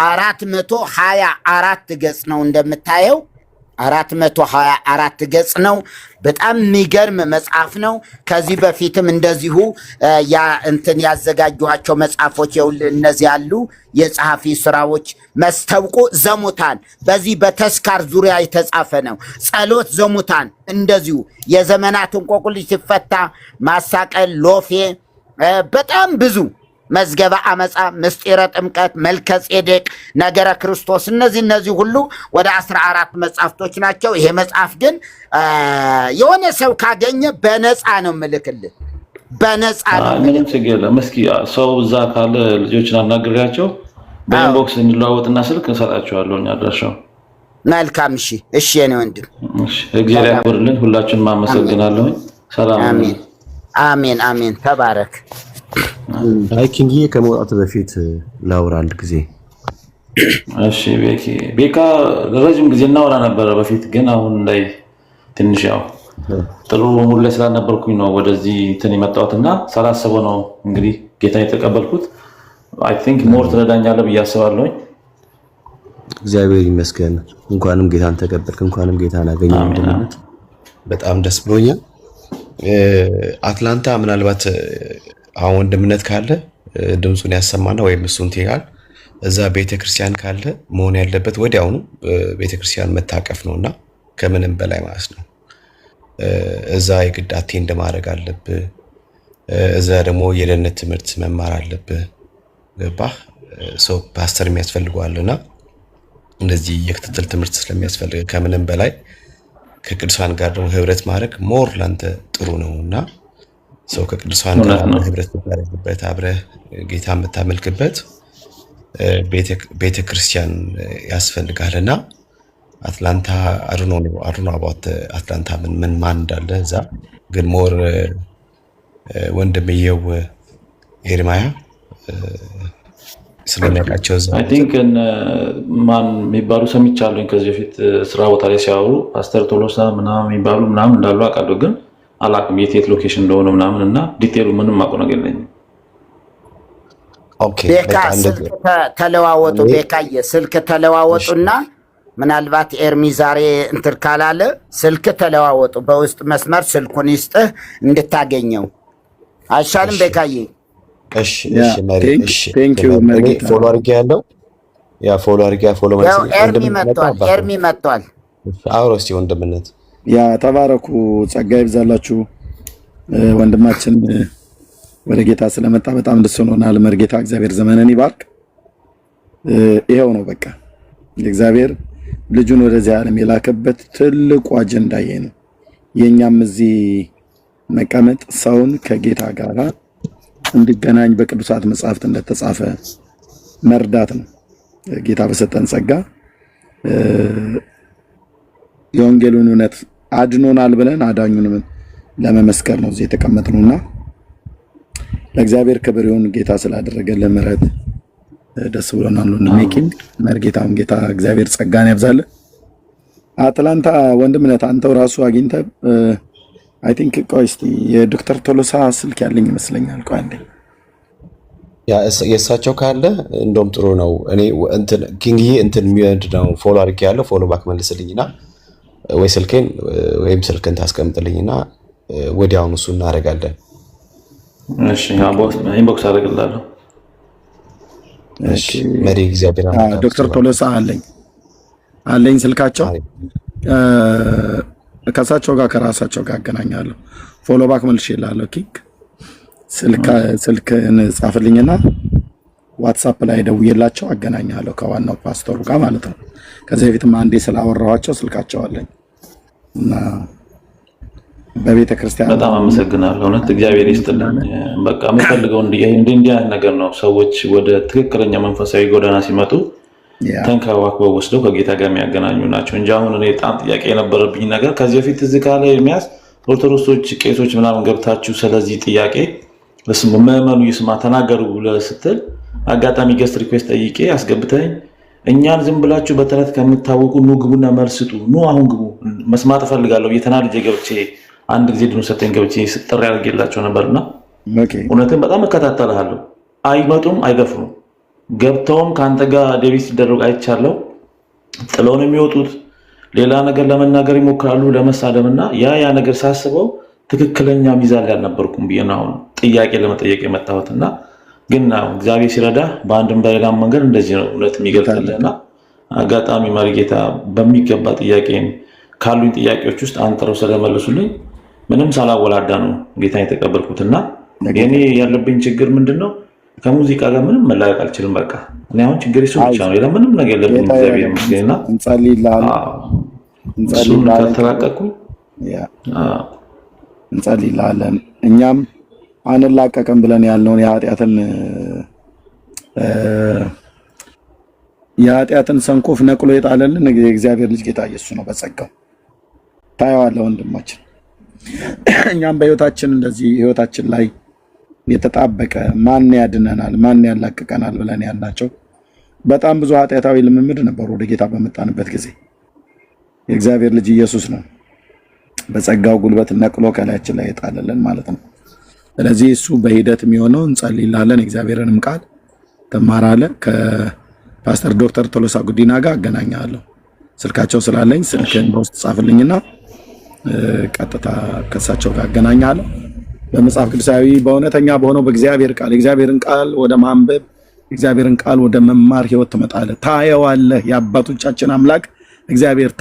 424 ገጽ ነው እንደምታየው 424 ገጽ ነው። በጣም የሚገርም መጽሐፍ ነው። ከዚህ በፊትም እንደዚሁ ያዘጋጇቸው መጽሐፎች እነዚህ ያሉ የጸሐፊ ስራዎች መስተብቁ ዘሙታን በዚህ በተስካር ዙሪያ የተጻፈ ነው። ጸሎት ዘሙታን እንደዚሁ የዘመናት እንቆቅልሽ ሲፈታ ማሳቀል ሎፌ በጣም ብዙ መዝገበ አመፃ ምስጢረ ጥምቀት መልከ ጼዴቅ ነገረ ክርስቶስ እነዚህ ሁሉ ወደ 14 መጽሐፍቶች ናቸው። ይሄ መጽሐፍ ግን የሆነ ሰው ካገኘ በነፃ ነው ምልክልህ በነፃ ነው። ምንም ችግር የለም። እስኪ ሰው እዛ ካለ ልጆችን አናግሬያቸው በኢንቦክስ እንለዋወጥና ስልክ እንሰጣቸዋለሁ አድራሻው። መልካም እሺ የኔ ወንድም እሺ እግዚአብሔር ያክብርልን። ሁላችንም አመሰግናለሁ። ሰላም አሜን ተባረክ። ኪንግ ከመውጣት በፊት ላውራ አንድ ጊዜ። እሺ ቤካ ረጅም ጊዜ እናወራ ነበር በፊት፣ ግን አሁን ላይ ትንሽ ያው ጥሩ ሙሉ ላይ ስላልነበርኩኝ ነው ወደዚህ እንትን የመጣሁትና ሳላስበው ነው እንግዲህ ጌታ የተቀበልኩት። አይ ቲንክ ሞር ትረዳኛለህ ብዬ አስባለሁ። እግዚአብሔር ይመስገን። እንኳንም ጌታን ተቀበልክ፣ እንኳንም ጌታን አገኘህ። እንደምት በጣም ደስ ብሎኛል። አትላንታ ምናልባት አሁን ወንድምነት ካለ ድምጹን ያሰማና ወይም እሱን ትይጋል እዛ ቤተክርስቲያን ካለ መሆን ያለበት ወዲያውኑ ቤተክርስቲያን መታቀፍ ነውና ከምንም በላይ ማለት ነው። እዛ የግድ አቴንድ ማድረግ አለብህ። እዛ ደግሞ የደህንነት ትምህርት መማር አለብህ። ገባህ? ሰው ፓስተር የሚያስፈልገዋልና እንደዚህ የክትትል ትምህርት ስለሚያስፈልግ ከምንም በላይ ከቅዱሳን ጋር ደግሞ ህብረት ማድረግ ሞር ላንተ ጥሩ ነውና ሰው ከቅዱሳን ጋር ህብረት ማድረግበት አብረህ ጌታ የምታመልክበት ቤተክርስቲያን ያስፈልጋልና አትላንታ አሩኖ አባት አትላንታ ምን ማን እንዳለ እዛ ግን ሞር ወንድምየው ኤርማያ ስለሚያውቃቸው እዛ አይ ቲንክ ማን የሚባሉ ሰምቻለሁ ከዚህ በፊት ስራ ቦታ ላይ ሲያወሩ ፓስተር ቶሎሳ ምናምን የሚባሉ ምናምን እንዳሉ አውቃለሁ፣ ግን አላውቅም የት ሎኬሽን እንደሆነ ምናምን እና ዲቴሉ ምንም አውቀው ነገር የለኝም። ኦኬ ቤካ ስልክ ተለዋወጡ። ቤካዬ ስልክ ተለዋወጡና ምናልባት ኤርሚ ዛሬ እንትን ካላለ ስልክ ተለዋወጡ። በውስጥ መስመር ስልኩን ይስጥህ እንድታገኘው አይሻልም? ቤካዬ እሺ ቴንክ ዩ ፎሎ አድርጌ ያለው ያ ፎሎ አድርጌ ፎሎ ማለት ኤርሚ መጥቷል። አውሮ እስቲ ወንድምነት ያ ተባረኩ፣ ጸጋ ይብዛላችሁ። ወንድማችን ወደ ጌታ ስለመጣ በጣም ደስ ሆኖናል። መርጌታ እግዚአብሔር ዘመንን ይባርክ። ይሄው ነው በቃ እግዚአብሔር ልጁን ወደዚህ ዓለም የላከበት ትልቁ አጀንዳ ይሄ ነው። የኛም እዚህ መቀመጥ ሰውን ከጌታ ጋር እንዲገናኝ በቅዱሳት መጻሕፍት እንደተጻፈ መርዳት ነው። ጌታ በሰጠን ጸጋ የወንጌሉን እውነት አድኖናል ብለን አዳኙንም ለመመስከር ነው እዚህ የተቀመጥነውና ለእግዚአብሔር ክብር ይሁን። ጌታ ስላደረገልን ምሕረት ደስ ብሎናል። ሜኪን መርጌታም ጌታ እግዚአብሔር ጸጋን ያብዛል። አትላንታ ወንድምነት አንተው ራሱ አግኝተ አይ ቲንክ ቆይ እስቲ የዶክተር ቶሎሳ ስልክ ያለኝ ይመስለኛል። ቆይ አንዴ ያ የሳቸው ካለ እንደውም ጥሩ ነው። እኔ እንትን ኪንግዬ እንትን ሚወድ ነው ፎሎ አድርጌ ያለው ፎሎ ባክ መልስልኝና ወይ ስልኬን ወይም ስልክን ታስቀምጥልኝና ወዲያውኑ እሱ እናደርጋለን። እሺ ኢንቦክስ አደርግልሃለሁ። እሺ መሪ እግዚአብሔር ዶክተር ቶሎሳ አለኝ ስልካቸው ከሳቸው ጋር ከራሳቸው ጋር አገናኛለሁ። ፎሎ ባክ መልሼልሃለሁ። ኪክ ስልክን ጻፍልኝና ዋትስአፕ ላይ ደውዬላቸው አገናኛለሁ ከዋናው ፓስተሩ ጋር ማለት ነው። ከዚህ በፊትም አንዴ ስላወራኋቸው ስልካቸው አለኝ እና በቤተ ክርስቲያን በጣም አመሰግናለሁ። እውነት እግዚአብሔር ይስጥልኝ። በቃ የምፈልገው እንዲህ አይነት ነገር ነው። ሰዎች ወደ ትክክለኛ መንፈሳዊ ጎዳና ሲመጡ ተንከባክበው ወስደው ከጌታ ጋር የሚያገናኙ ናቸው እንጂ አሁን እኔ በጣም ጥያቄ የነበረብኝ ነገር ከዚህ በፊት እዚህ ካለ የሚያስ ኦርቶዶክሶች ቄሶች ምናምን ገብታችሁ ስለዚህ ጥያቄ ምዕመኑ ይስማ ተናገሩ ብለህ ስትል አጋጣሚ ገስት ሪኩዌስት ጠይቄ አስገብተኝ እኛን ዝም ብላችሁ በተረት ከምታወቁ ኑ ግቡና መልስ ስጡ፣ ኑ አሁን ግቡ መስማት እፈልጋለሁ የተናልጄ ገብቼ አንድ ጊዜ ድኑ ሰጠኝ ገብቼ ጥሪ አድርጌላቸው ነበርና እውነትም በጣም እከታተልሃለሁ። አይመጡም፣ አይደፍሩም። ገብተውም ካንተ ጋር ዴቪስ ሲደረግ አይቻለው። ጥለው ነው የሚወጡት። ሌላ ነገር ለመናገር ይሞክራሉ ለመሳደብና ያ ነገር ሳስበው ትክክለኛ ሚዛን ላይ አልነበርኩም ብዬ ነው አሁን ጥያቄ ለመጠየቅ የመጣሁትና ግን እግዚአብሔር ሲረዳ በአንድም በሌላም መንገድ እንደዚህ ነው እውነት የሚገልጽልህና አጋጣሚ መሪጌታ በሚገባ ጥያቄን ካሉኝ ጥያቄዎች ውስጥ አንተው ስለመለሱልኝ ምንም ሳላወላዳ ነው ጌታን የተቀበልኩትና የኔ ያለብኝ ችግር ምንድነው? ከሙዚቃ ጋር ምንም መላቀቅ አልችልም። በቃ እኔ አሁን ችግር እሱ ብቻ ነው። ምንም ነገር የለብኝም። እግዚአብሔር ይመስገንና እንጸልይልሃለን ከተላቀቅኩኝ እንጸልይልሃለን። እኛም አንላቀቅም ብለን ያልነውን የኃጢአትን ሰንኮፍ ነቅሎ የጣለልን የእግዚአብሔር ልጅ ጌታ ኢየሱስ ነው። በጸጋው ታየዋለህ ወንድማችን። እኛም በህይወታችን እንደዚህ ህይወታችን ላይ የተጣበቀ ማን ያድነናል ማን ያላቅቀናል ብለን ያልናቸው በጣም ብዙ ኃጢአታዊ ልምምድ ነበሩ። ወደ ጌታ በመጣንበት ጊዜ የእግዚአብሔር ልጅ ኢየሱስ ነው በጸጋው ጉልበት ነቅሎ ከላያችን ላይ የጣለልን ማለት ነው። ስለዚህ እሱ በሂደት የሚሆነው እንጸልይላለን። እግዚአብሔርንም ቃል ትማራለህ። ከፓስተር ዶክተር ቶሎሳ ጉዲና ጋር አገናኛለሁ። ስልካቸው ስላለኝ ስልክን በውስጥ ጻፍልኝና ቀጥታ ከሳቸው ጋር አገናኛለሁ። በመጽሐፍ ቅዱሳዊ በእውነተኛ በሆነው በእግዚአብሔር ቃል እግዚአብሔርን ቃል ወደ ማንበብ እግዚአብሔርን ቃል ወደ መማር ህይወት ትመጣለህ። ታየዋለህ። የአባቶቻችን አምላክ እግዚአብሔር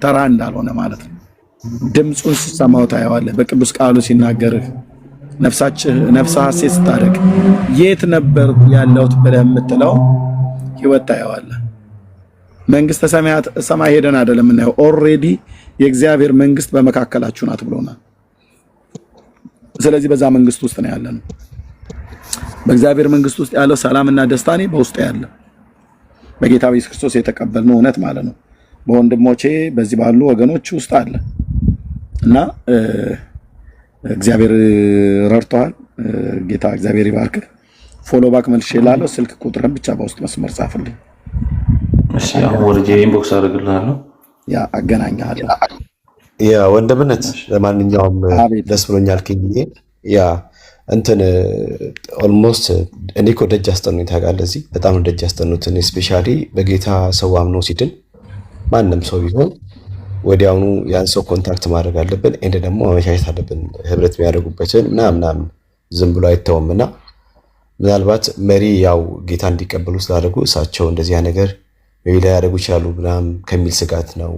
ተራ እንዳልሆነ ማለት ነው። ድምፁን ስትሰማው ታየዋለህ። በቅዱስ ቃሉ ሲናገርህ ነፍስህ ሐሴት ስታደርግ የት ነበር ያለሁት ብለህ የምትለው ህይወት ታየዋለህ። መንግስተ ሰማይ ሄደን አይደለም እናየው። ኦልሬዲ የእግዚአብሔር መንግስት በመካከላችሁ ናት ብሎናል። ስለዚህ በዛ መንግስት ውስጥ ነው ያለነው። በእግዚአብሔር መንግስት ውስጥ ያለው ሰላምና ደስታ ነው በውስጥ ያለ በጌታ ኢየሱስ ክርስቶስ የተቀበልነው እውነት ማለት ነው። በወንድሞቼ በዚህ ባሉ ወገኖች ውስጥ አለ እና እግዚአብሔር ረድቷል። ጌታ እግዚአብሔር ይባርክ። ፎሎ ባክ መልሼ እላለሁ። ስልክ ቁጥርን ብቻ በውስጥ መስመር ጻፍልኝ። እሺ አሁን ወርጄ ኢንቦክስ አደርግልሃለሁ። ያ አገናኛለሁ። ያ ወንድምነት ለማንኛውም ደስ ብሎኛል። ከኝ ያ እንትን ኦልሞስት እኔ እኮ ደጅ አስጠኑኝ ታውቃለህ። እዚህ በጣም ደጅ አስጠኑት። ስፔሻሊ በጌታ ሰው አምኖ ሲድን ማንም ሰው ቢሆን ወዲያውኑ ያን ሰው ኮንታክት ማድረግ አለብን። እንደ ደግሞ አመቻቸት አለብን ህብረት የሚያደርጉበትን ምናምን ዝም ብሎ አይተውምና ምናልባት መሪ ያው ጌታ እንዲቀበሉ ስላደረጉ እሳቸው እንደዚህ ነገር ሌላ ያደርጉ ይችላሉ ምናምን ከሚል ስጋት ነው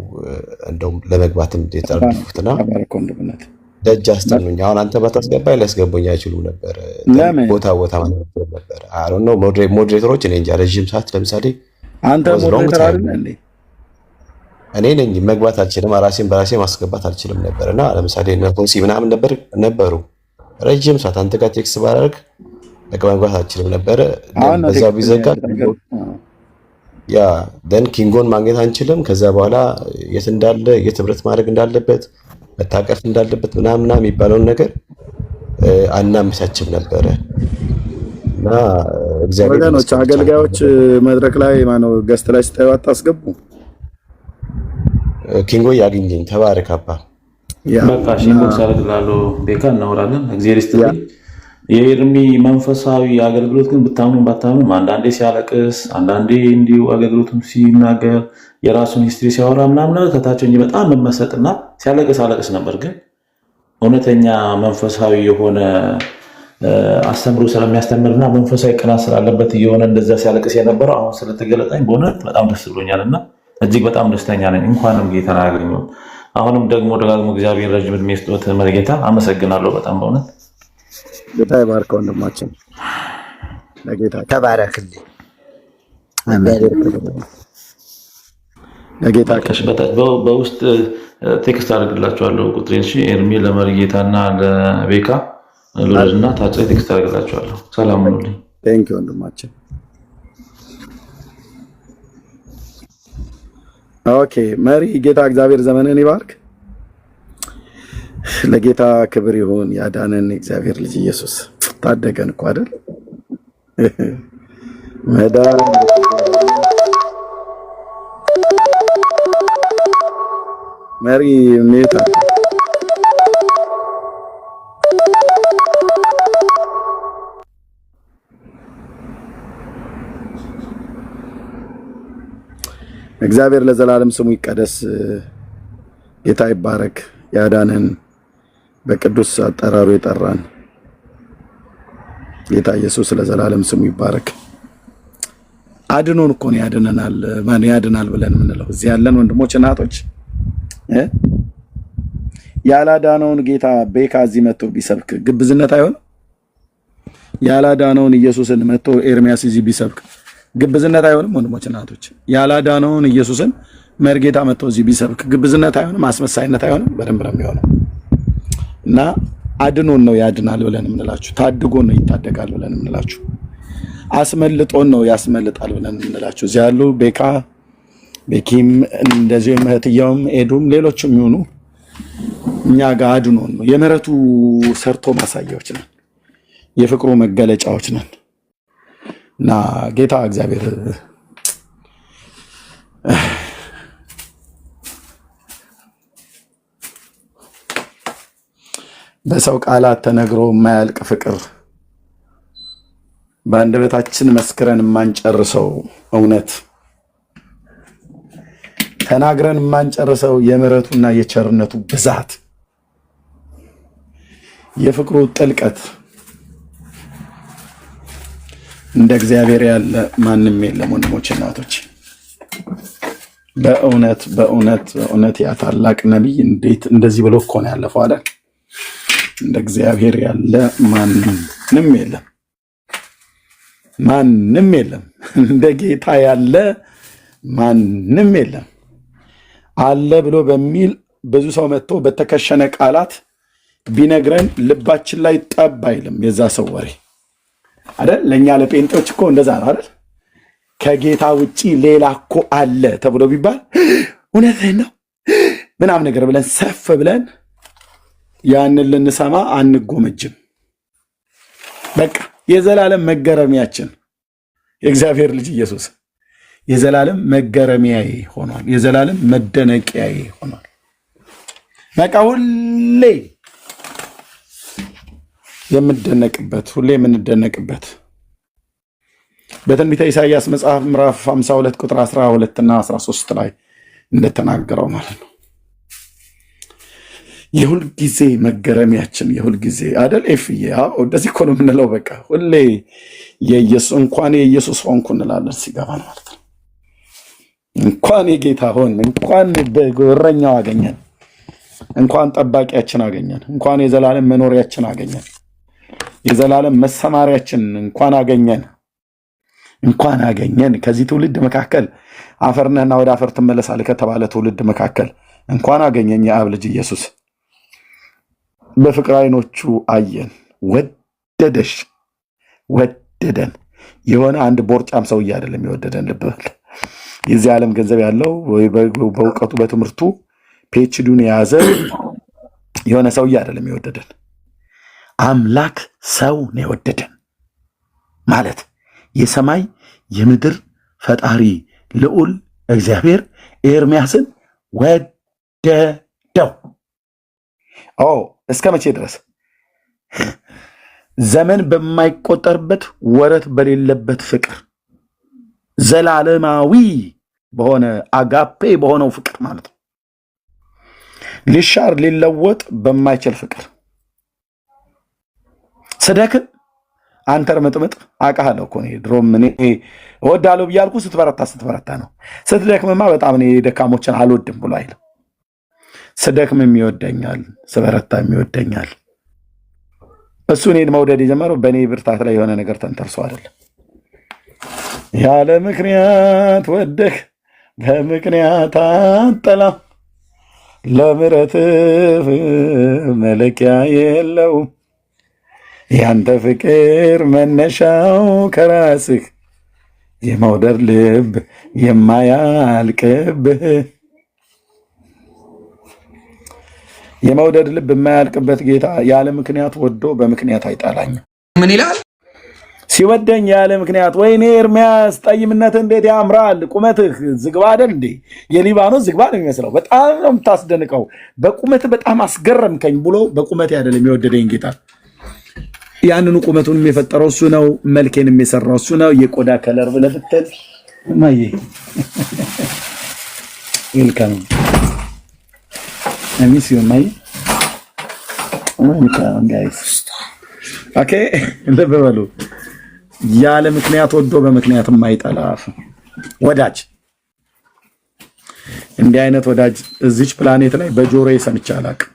እንደውም ለመግባትም የተጠረፉትና ደጅ አስጠኑኝ። አሁን አንተ ባታስገባኝ ሊያስገቡኝ አይችሉም ነበር። ቦታ ማለት ነበር። አይ ዶንት ኖ ሞዴሬተሮች እኔ እንጃ ረጅም ሰዓት ለምሳሌ አንተ ሞዴሬተር አይደል እንዴ? እኔ ነኝ መግባት አልችልም። ራሴን በራሴ ማስገባት አልችልም ነበርና ለምሳሌ ነፎሲ ምናምን ነበሩ ረጅም ሰዓት አንተ ጋር ቴክስት ባደርግ መግባት አልችልም ነበር። በዛው ቢዘጋ ያ ደን ኪንጎን ማግኘት አንችልም። ከዛ በኋላ የት እንዳለ የት ህብረት ማድረግ እንዳለበት መታቀፍ እንዳለበት ምናምና የሚባለውን ነገር አናመቻችም ነበረ እና እግዚአብሔር ወገኖች አገልጋዮች መድረክ ላይ ማነው ገስት ላይ ስታዩ አታስገቡ። ኪንጎ ያግኘኝ ተባረክ አባ። በቃ ኢንቦክስ አደርግልሃለሁ። ቤካ እናወራለን። እግዚአብሔር ይስጥልኝ። የኤርሚ መንፈሳዊ አገልግሎት ግን ብታምኑ ባታምኑ አንዳንዴ ሲያለቅስ አንዳንዴ እንዲሁ አገልግሎቱም ሲናገር የራሱን ሂስትሪ ሲያወራ ምናምን ከታቸው እንጂ በጣም መመሰጥና ሲያለቅስ ነበር። ግን እውነተኛ መንፈሳዊ የሆነ አስተምሮ ስለሚያስተምርና መንፈሳዊ ቅናት ስላለበት እየሆነ እንደዛ ሲያለቅስ የነበረው አሁን ስለተገለጠኝ በእውነት በጣም ደስ ብሎኛልና እጅግ በጣም ደስተኛ ነኝ። እንኳንም ጌታን አገኘሁ። አሁንም ደግሞ ደጋግሞ እግዚአብሔር ረጅም ዕድሜ ይስጥዎት መርጌታ። አመሰግናለሁ በጣም በእውነት ጌታ ይባርክ ወንድማችን። ለጌታ ተባረክልኝ። ለጌታ በውስጥ ቴክስት አድርግላችኋለሁ ቁጥሬን። እሺ ኤርሚ ለመርጌታና ለቤካ ሎልና ታጭ ቴክስት አድርግላችኋለሁ። ሰላም ሁኑልኝ። ቴንክ ዩ ወንድማችን። ኦኬ መሪ ጌታ እግዚአብሔር ዘመንን ይባርክ። ለጌታ ክብር ይሁን። ያዳነን እግዚአብሔር ልጅ ኢየሱስ ታደገን እኮ አይደል? መዳን መሪ ሜታ እግዚአብሔር ለዘላለም ስሙ ይቀደስ። ጌታ ይባረክ። ያዳነን በቅዱስ አጠራሩ የጠራን ጌታ ኢየሱስ ለዘላለም ስሙ ይባረክ። አድኖን እኮ ነው ያድነናል። ማን ያድናል ብለን የምንለው እዚህ ያለን ወንድሞች እናቶች ያላዳነውን ጌታ በካዚ መጥቶ ቢሰብክ ግብዝነት አይሆን? ያላዳነውን ኢየሱስን መጥቶ ኤርሚያስ እዚህ ቢሰብክ ግብዝነት አይሆንም? ወንድሞች እናቶች ያላዳነውን ኢየሱስን መርጌታ መጥቶ እዚህ ቢሰብክ ግብዝነት አይሆንም? አስመሳይነት አይሆንም? በደንብ ነው የሚሆነው። እና አድኖን ነው ያድናል ብለን የምንላችሁ፣ ታድጎን ነው ይታደጋል ብለን የምንላችሁ፣ አስመልጦን ነው ያስመልጣል ብለን የምንላችሁ እዚህ ያሉ ቤኪም እንደዚህም እህትየውም ኤዱም ሌሎችም ይሁኑ እኛ ጋር አድኖን ነው። የምህረቱ ሰርቶ ማሳያዎች ነን፣ የፍቅሩ መገለጫዎች ነን። እና ጌታ እግዚአብሔር በሰው ቃላት ተነግሮ የማያልቅ ፍቅር፣ በአንደበታችን መስክረን የማንጨርሰው እውነት፣ ተናግረን የማንጨርሰው የምህረቱና የቸርነቱ ብዛት፣ የፍቅሩ ጥልቀት እንደ እግዚአብሔር ያለ ማንም የለም። ወንድሞች እናቶች፣ በእውነት በእውነት በእውነት ያ ታላቅ ነቢይ እንዴት እንደዚህ ብሎ እኮ ነው ያለፈው አይደል? እንደ እግዚአብሔር ያለ ማንም የለም፣ ማንም የለም። እንደ ጌታ ያለ ማንም የለም አለ ብሎ በሚል ብዙ ሰው መጥቶ በተከሸነ ቃላት ቢነግረን ልባችን ላይ ጠብ አይልም የዛ ሰው ወሬ አይደል? ለኛ ለጴንጤዎች እኮ እንደዛ ነው አይደል? ከጌታ ውጪ ሌላ እኮ አለ ተብሎ ቢባል እውነትህን ነው ምናምን ነገር ብለን ሰፍ ብለን ያንን ልንሰማ አንጎመጅም። በቃ የዘላለም መገረሚያችን የእግዚአብሔር ልጅ ኢየሱስ የዘላለም መገረሚያዬ ሆኗል። የዘላለም መደነቂያዬ ሆኗል። በቃ ሁሌ የምንደነቅበት ሁሌ የምንደነቅበት በትንቢተ ኢሳይያስ መጽሐፍ ምዕራፍ 52 ቁጥር 12 እና 13 ላይ እንደተናገረው ማለት ነው። የሁል ጊዜ መገረሚያችን የሁል ጊዜ አደል ኤፍዬ እንደዚህ እኮ ነው የምንለው። በቃ ሁሌ የኢየሱስ እንኳን የኢየሱስ ሆንኩ እንላለን ሲገባን ማለት ነው። እንኳን የጌታ ሆን፣ እንኳን በእረኛው አገኘን፣ እንኳን ጠባቂያችን አገኘን፣ እንኳን የዘላለም መኖሪያችን አገኘን፣ የዘላለም መሰማሪያችን እንኳን አገኘን፣ እንኳን አገኘን። ከዚህ ትውልድ መካከል አፈርነህና ወደ አፈር ትመለሳለህ ከተባለ ትውልድ መካከል እንኳን አገኘን። የአብ ልጅ ኢየሱስ በፍቅር አይኖቹ አየን፣ ወደደሽ፣ ወደደን። የሆነ አንድ ቦርጫም ሰውዬ አይደለም የወደደን። ልብ በል የዚህ ዓለም ገንዘብ ያለው በእውቀቱ በትምህርቱ ፒኤችዲውን የያዘ የሆነ ሰውዬ አይደለም የወደደን። አምላክ ሰው ነው የወደደን ማለት የሰማይ የምድር ፈጣሪ ልዑል እግዚአብሔር ኤርምያስን ወደደው። እስከ መቼ ድረስ? ዘመን በማይቆጠርበት ወረት በሌለበት ፍቅር፣ ዘላለማዊ በሆነ አጋፔ በሆነው ፍቅር ማለት ነው። ሊሻር ሊለወጥ በማይችል ፍቅር ስደክም አንተር መጥመጥ አውቃለሁ እኮ እኔ ድሮም እኔ እወዳለሁ ብያልኩ ስትበረታ ነው። ስትደክምማ በጣም እኔ ደካሞችን አልወድም ብሎ አይልም። ስደክምም ይወደኛል፣ ስበረታም ይወደኛል። እሱ እኔን መውደድ የጀመረው በእኔ ብርታት ላይ የሆነ ነገር ተንተርሶ አይደለም። ያለ ምክንያት ወደህ በምክንያት አጠላ፣ ለምሕረትህ መለኪያ የለውም። ያንተ ፍቅር መነሻው ከራስህ የመውደድ ልብ የማያልቅብህ፣ የመውደድ ልብ የማያልቅበት ጌታ ያለ ምክንያት ወዶ በምክንያት አይጣላኝም። ምን ይላል? ሲወደኝ ያለ ምክንያት። ወይኔ ኤርምያስ ጠይምነትህ እንዴት ያምራል! ቁመትህ ዝግባ አይደል እንዴ? የሊባኖስ ዝግባ ነው የሚመስለው። በጣም ነው የምታስደንቀው። በቁመትህ በጣም አስገረምከኝ ብሎ በቁመት አይደለም የሚወደደኝ ጌታ። ያንኑ ቁመቱንም የፈጠረው እሱ ነው። መልኬንም የሰራው እሱ ነው። የቆዳ ከለር ብለህ ብትል Welcome. I miss you, mate. Welcome, guys. Okay, እንደበሉ ያለ ምክንያት ወዶ በምክንያት የማይጠላ ወዳጅ። እንዲህ አይነት ወዳጅ እዚች ፕላኔት ላይ በጆሮዬ ሰምቼ አላውቅም።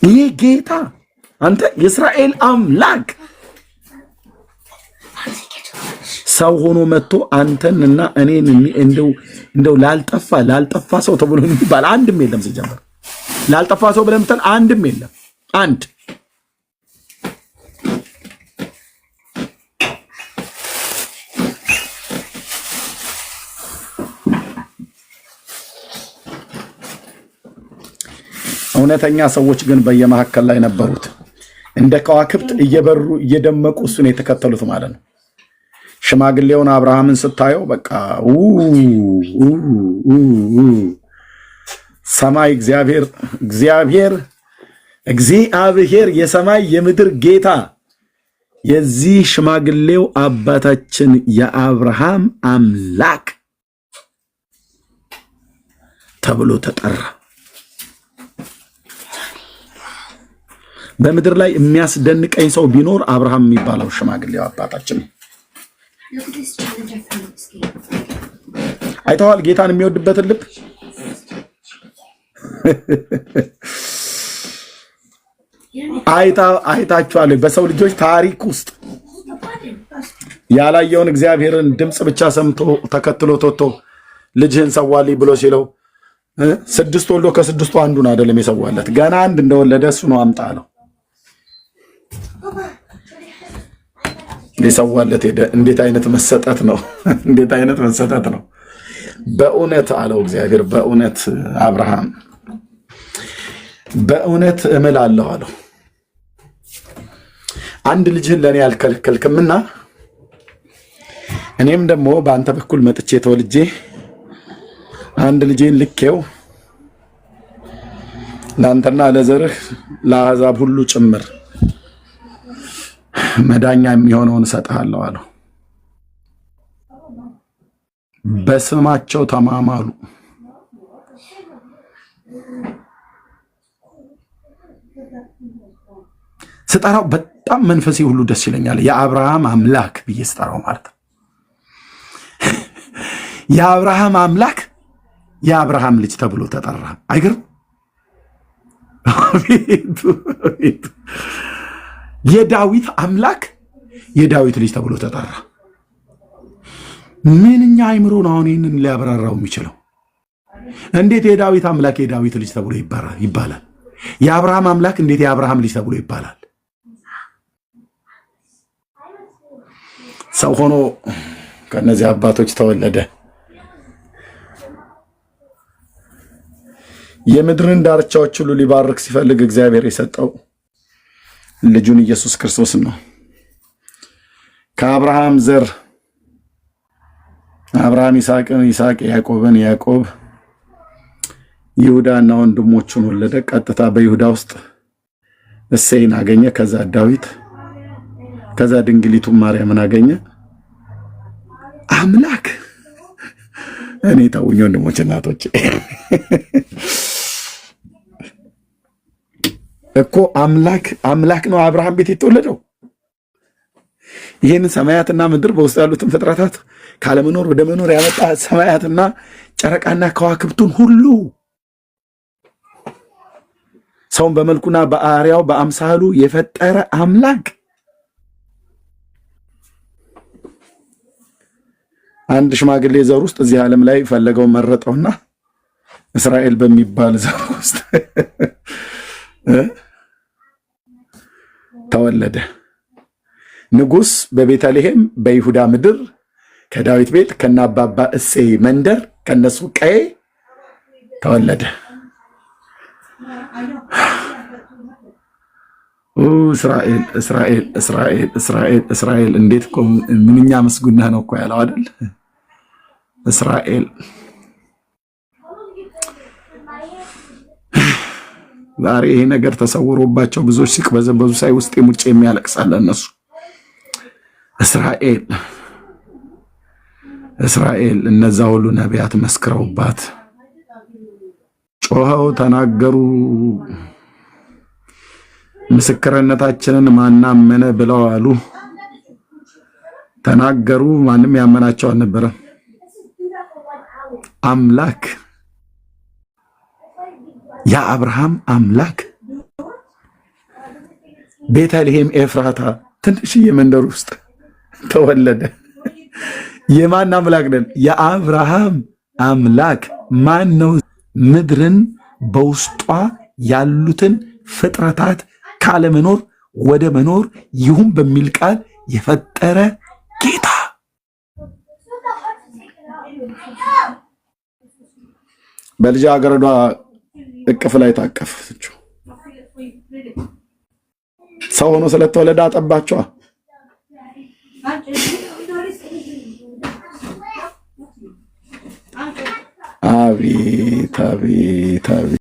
ይህ ጌታ አንተ የእስራኤል አምላክ ሰው ሆኖ መጥቶ አንተንና እኔን እንደው ላልጠፋ ሰው ተብሎ የሚባል አንድም የለም። ሲጀምር ላልጠፋ ሰው ብለህ የምትል አንድም የለም። አንድ እውነተኛ ሰዎች ግን በየመካከል ላይ ነበሩት። እንደ ከዋክብት እየበሩ እየደመቁ እሱን የተከተሉት ማለት ነው። ሽማግሌውን አብርሃምን ስታየው በቃ ሰማይ እግዚአብሔር የሰማይ የምድር ጌታ የዚህ ሽማግሌው አባታችን የአብርሃም አምላክ ተብሎ ተጠራ። በምድር ላይ የሚያስደንቀኝ ሰው ቢኖር አብርሃም የሚባለው ሽማግሌው አባታችን ነው። አይተዋል ጌታን የሚወድበትን ልብ። አይታችኋል። በሰው ልጆች ታሪክ ውስጥ ያላየውን እግዚአብሔርን ድምፅ ብቻ ሰምቶ ተከትሎ ቶቶ ልጅህን ሰዋልኝ ብሎ ሲለው 6 ወልዶ ከ6ቱ አንዱን አይደለም የሰዋለት፣ ገና አንድ እንደወለደ እሱ ነው አምጣ አለው። ሊሰዋለት ሄደ። እንዴት አይነት መሰጠት ነው! እንዴት አይነት መሰጠት ነው! በእውነት አለው እግዚአብሔር፣ በእውነት አብርሃም፣ በእውነት እምላለሁ አለው አንድ ልጅህን ለእኔ አልከለከልክምና እኔም ደግሞ በአንተ በኩል መጥቼ ተወልጄ አንድ ልጄን ልኬው ለአንተና ለዘርህ ለአሕዛብ ሁሉ ጭምር መዳኛ የሚሆነውን እሰጥሃለሁ አለው። በስማቸው ተማማሉ። ስጠራው በጣም መንፈሴ ሁሉ ደስ ይለኛል። የአብርሃም አምላክ ብዬ ስጠራው ማለት ነው። የአብርሃም አምላክ የአብርሃም ልጅ ተብሎ ተጠራ። አይገርም? የዳዊት አምላክ የዳዊት ልጅ ተብሎ ተጠራ። ምንኛ አይምሮ ነው አሁን ይህንን ሊያብራራው የሚችለው? እንዴት የዳዊት አምላክ የዳዊት ልጅ ተብሎ ይባላል? የአብርሃም አምላክ እንዴት የአብርሃም ልጅ ተብሎ ይባላል? ሰው ሆኖ ከነዚህ አባቶች ተወለደ። የምድርን ዳርቻዎች ሁሉ ሊባርክ ሲፈልግ እግዚአብሔር የሰጠው ልጁን ኢየሱስ ክርስቶስን ነው። ከአብርሃም ዘር አብርሃም ይስሐቅን፣ ይስሐቅ ያዕቆብን፣ ያዕቆብ ይሁዳና ወንድሞቹን ወለደ። ቀጥታ በይሁዳ ውስጥ እሴይን አገኘ። ከዛ ዳዊት፣ ከዛ ድንግሊቱ ማርያምን አገኘ። አምላክ እኔ ታውኝ ወንድሞች እናቶች እኮ አምላክ ነው አብርሃም ቤት የተወለደው። ይህንን ሰማያትና ምድር በውስጥ ያሉትን ፍጥረታት ካለመኖር ወደ መኖር ያመጣ ሰማያትና ጨረቃና ከዋክብቱን ሁሉ ሰውን በመልኩና በአርአያው በአምሳሉ የፈጠረ አምላክ አንድ ሽማግሌ ዘር ውስጥ እዚህ ዓለም ላይ ፈለገው መረጠውና እስራኤል በሚባል ዘር ውስጥ ተወለደ። ንጉሥ በቤተልሔም በይሁዳ ምድር ከዳዊት ቤት ከናባባ እሴይ መንደር ከነሱ ቀዬ ተወለደ። እስራኤል እስራኤል እስራኤል እስራኤል እስራኤል እንዴት እኮ ምንኛ መስጉነህ ነው እኮ ያለው አይደል? እስራኤል ዛሬ ይሄ ነገር ተሰውሮባቸው ብዙዎች ሲቅበዘበዙ ሳይ ውስጤ ሙጭ የሚያለቅሳል። እነሱ እስራኤል እነዛ ሁሉ ነቢያት መስክረውባት ጮኸው ተናገሩ። ምስክርነታችንን ማናመነ ብለው አሉ፣ ተናገሩ። ማንም ያመናቸው አልነበረም። አምላክ የአብርሃም አምላክ ቤተልሔም ኤፍራታ ትንሽዬ መንደር ውስጥ ተወለደ። የማን አምላክ ነን? የአብርሃም አምላክ ማን ነው? ምድርን በውስጧ ያሉትን ፍጥረታት ካለመኖር ወደ መኖር ይሁን በሚል ቃል የፈጠረ ጌታ። በልጃገረዷ እቅፍ ላይ ታቀፈችው። ሰው ሆኖ ስለተወለደ አጠባቸዋ። አቤት አቤት አቤት!